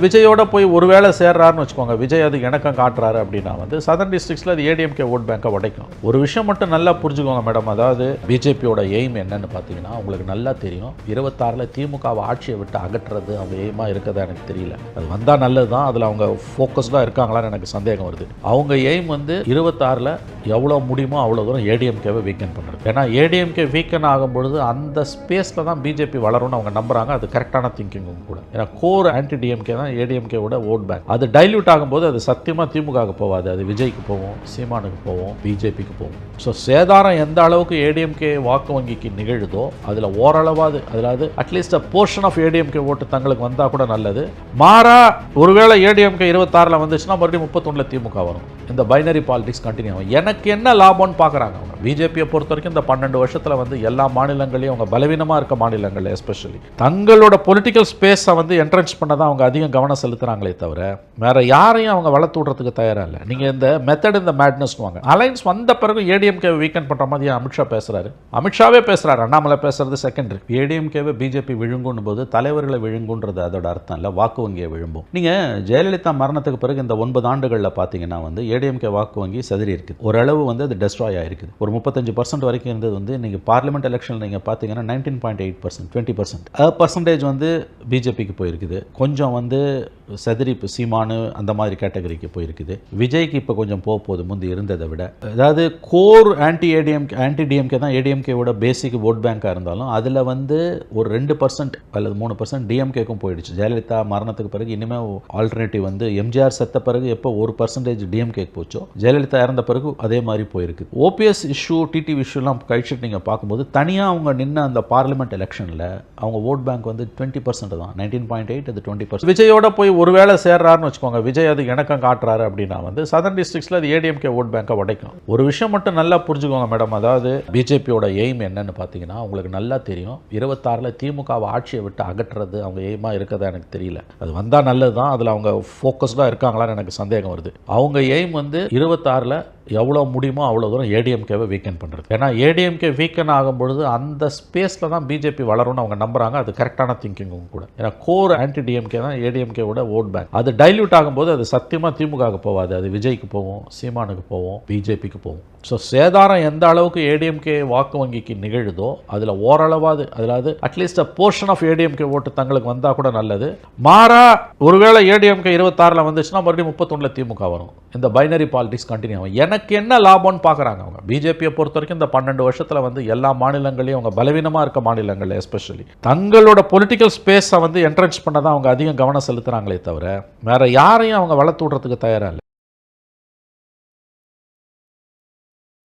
விஜயோட போய் ஒருவேளை சேர்றாருன்னு வச்சுக்கோங்க, விஜய் அது இணக்கம் காட்டுறாரு அப்படின்னா வந்து சதர்ன் டிஸ்ட்ரிக்ட்ஸில் அது ஏடிஎம்கே ஓட் பேங்கை உடைக்கும். ஒரு விஷயம் மட்டும் நல்லா புரிஞ்சுக்கோங்க மேடம், அதாவது பிஜேபியோட எய்ம் என்னன்னு பார்த்தீங்கன்னா உங்களுக்கு நல்லா தெரியும். 26ல் திமுகவை ஆட்சியை விட்டு அகற்றுறது அவங்க எய்மாக இருக்கதா எனக்கு தெரியல. அது வந்தால் நல்லது தான், அதில் அவங்க ஃபோக்கஸ்டாக இருக்காங்களான்னு எனக்கு சந்தேகம் வருது. அவங்க எய்ம் வந்து 26ல் எவ்வளோ முடியுமோ அவ்வளோ தூரம் ஏடிஎம்கேவை வீக்கன் பண்ணுறது. ஏன்னா ஏடிஎம்கே வீக்கன் ஆகும்பொழுது அந்த ஸ்பேஸில் தான் பிஜேபி வளரும்னு அவங்க நம்புறாங்க. அது கரெக்டான திங்கிங்கும் கூட. ஏன்னா கோர் ஆன்டி டிஎம்கே தான் ஏடிஎம்கேவோட ஓட் பேங்க். அது டைல்யூட் ஆகும்போது அது சத்தியமாக திமுகவுக்கு போகாது, அது விஜய்க்கு போகும், சீமானுக்கு போகும், பிஜேபிக்கு போகும். ஸோ சேதாரம் எந்த அளவுக்கு ஏடிஎம்கே வாக்கு வங்கிக்கு நிகழுதோ அதில் ஓரளவாது, அதாவது at least a portion of ADMK ஓட்டு தங்களுக்கு வந்தால் கூட நல்லது. மாறா ஒருவேளை ஏடிஎம்கே 26ல் வந்துச்சுன்னா மறுபடியும் 31ல் திமுக வரும். இந்த பைனரி பாலிடிக்ஸ் கண்டினியூ ஆகும். எனக்கு என்ன லாபம்னு பார்க்குறாங்க அவங்க. பிஜேபியை பொறுத்த வரைக்கும் இந்த 12 வருஷத்தில் வந்து எல்லா மாநிலங்களையும் அவங்க பலவீனமாக இருக்க மாநிலங்கள் எஸ்பெஷலி தங்களோட பொலிட்டிக்கல் ஸ்பேஸை வந்து என்ட்ரன்ஸ் பண்ண தான் அவங்க அதிகம் கவனம் செலுத்துகிறாங்களே தவிர வேற யாரையும் அவங்க வளர்த்து விடுறதுக்கு தயாராக இல்லை. நீங்கள் இந்த மெத்தட் இந்த மேட்னஸ் வாங்க. அலைன்ஸ் வந்த பிறகு ஏடிஎம்கே வீக்கெண்ட் பண்ணுற மாதிரி அமித்ஷா பேசுகிறாரு, அமித்ஷாவே பேசுகிறாரு, அண்ணாமலை பேசுறது செகண்டரி. ஏடிஎம்கேவை பிஜேபி விழுங்குன்னு போது தலைவர்களை விழுங்குன்றது அதோட அர்த்தம் இல்லை, வாக்கு வங்கியை விழும்பும். நீங்கள் ஜெயலலிதா மரணத்துக்கு பிறகு இந்த 9 ஆண்டுகளில் பார்த்தீங்கன்னா வந்து ஏடிஎம்கே வாக்கு வங்கி சதுரி இருக்குது. ஓரளவு வந்து அது டெஸ்ட்ராய் ஆகிருக்குது. ஒரு 35% வரைக்கும் இருந்தது வந்து நீங்கள் பார்லிமெண்ட் எலெக்ஷனில் நீங்கள் பார்த்தீங்கன்னா 19.8%, 20% வந்து பிஜேபிக்கு போயிருக்குது. கொஞ்சம் வந்து சதுரி சீமானு அந்த மாதிரி கேட்டகரிக்கு போயிருக்குது. விஜய்க்கு இப்போ கொஞ்சம் போகுது முந்தி இருந்ததை விட. அதாவது கோர் ஆன்டி டிஎம்கே தான் ஏடிஎம்கேவோட பேசிக் ஓட் பேங்காக இருந்தாலும் அதில் வந்து ஒரு 2% அல்லது 3% டிஎம்கேக்கும் போயிடுச்சு. ஜெயலலிதா மரணத்துக்கு பிறகு இனிமேல் ஆல்டர்னேட்டிவ் வந்து எம்ஜிஆர் செத்த பிறகு எப்போ 1% டிஎம்கேக்கு போச்சோ ஜெயலலிதா இறந்த பிறகு அதே மாதிரி போயிருக்கு. ஓபிஎஸ் இஷ்யூ டிடிவி இஷ்யூலாம் கழிச்சுட்டு நீங்கள் பார்க்கும்போது தனியாக அவங்க நின்ன அந்த பார்லிமெண்ட் எலெக்ஷனில் அவங்க ஓட் பேங்க் வந்து 20% தான், 19.8, அது 20%. விஜயோட போய் ஒருவேளை சேர்றாருன்னு வச்சுக்கோங்க, விஜய் அது இணக்கம் காட்டுறாரு அப்படின்னா வந்து சதர்ன் டிஸ்ட்ரிக்ட்ஸில் அது ஏடிஎம்கே ஓட் பேங்கை உடைக்கும். ஒரு விஷயம் மட்டும் நல்லா புரிஞ்சுக்கோங்க மேடம், அதாவது பிஜேபியோட எய்ம் என்னன்னு பார்த்தீங்கன்னா உங்களுக்கு நல்லா தெரியும். 26ல் திமுகவை ஆட்சியை விட்டு அகற்றுறது அவங்க எய்மாக இருக்கதா எனக்கு தெரியல. அது வந்தால் நல்லது தான், அதில் அவங்க ஃபோக்கஸ்டாக இருக்காங்களான்னு எனக்கு சந்தேகம் வருது. அவங்க எய்ம் வந்து 26ல் எவ்வளோ முடியுமோ அவ்வளோ தூரம் ஏடிஎம்கேவை வீக்கன் பண்ணுறது. ஏன்னா ஏடிஎம்கே வீக்கன் ஆகும்பொழுது அந்த ஸ்பேஸில் தான் பிஜேபி வளரும்னு அவங்க நம்புறாங்க. அது கரெக்டான திங்கிங்கும் கூட. ஏன்னா கோர் ஆன்டி டிஎம்கே தான் ஏடிஎம்கேவோட ஓட் பேங்க். அது டைல்யூட் ஆகும்போது அது சத்தியமாக திமுகவுக்கு போகாது, அது விஜய்க்கு போகும், சீமானுக்கு போகும், பிஜேபிக்கு போகும். ஸோ சேதாரம் எந்த அளவுக்கு ஏடிஎம்கே வாக்கு வங்கிக்கு நிகழுதோ அதில் ஓரளவாது, அதாவது at least a portion of ADMK ஓட்டு தங்களுக்கு வந்தால் கூட நல்லது. மாறா ஒருவேளை ஏடிஎம்கே 26ல் வந்துச்சுன்னா மறுபடியும் 31ல் திமுக வரும். இந்த பைனரி பாலிடிக்ஸ் கண்டினியூ ஆகும். எனக்கு என்ன லாபம்னு பார்க்குறாங்க அவங்க. பிஜேபியை பொறுத்த வரைக்கும் இந்த 12 வருஷத்தில் வந்து எல்லா மாநிலங்களையும் அவங்க பலவீனமாக இருக்க மாநிலங்கள் எஸ்பெஷலி தங்களோட பொலிட்டிக்கல் ஸ்பேஸை வந்து என்ட்ரன்ஸ் பண்ண தான் அவங்க அதிகம் கவனம் செலுத்துகிறாங்களே தவிர வேற யாரையும் அவங்க வளர்த்து விடுறதுக்கு தயாராக இல்லை.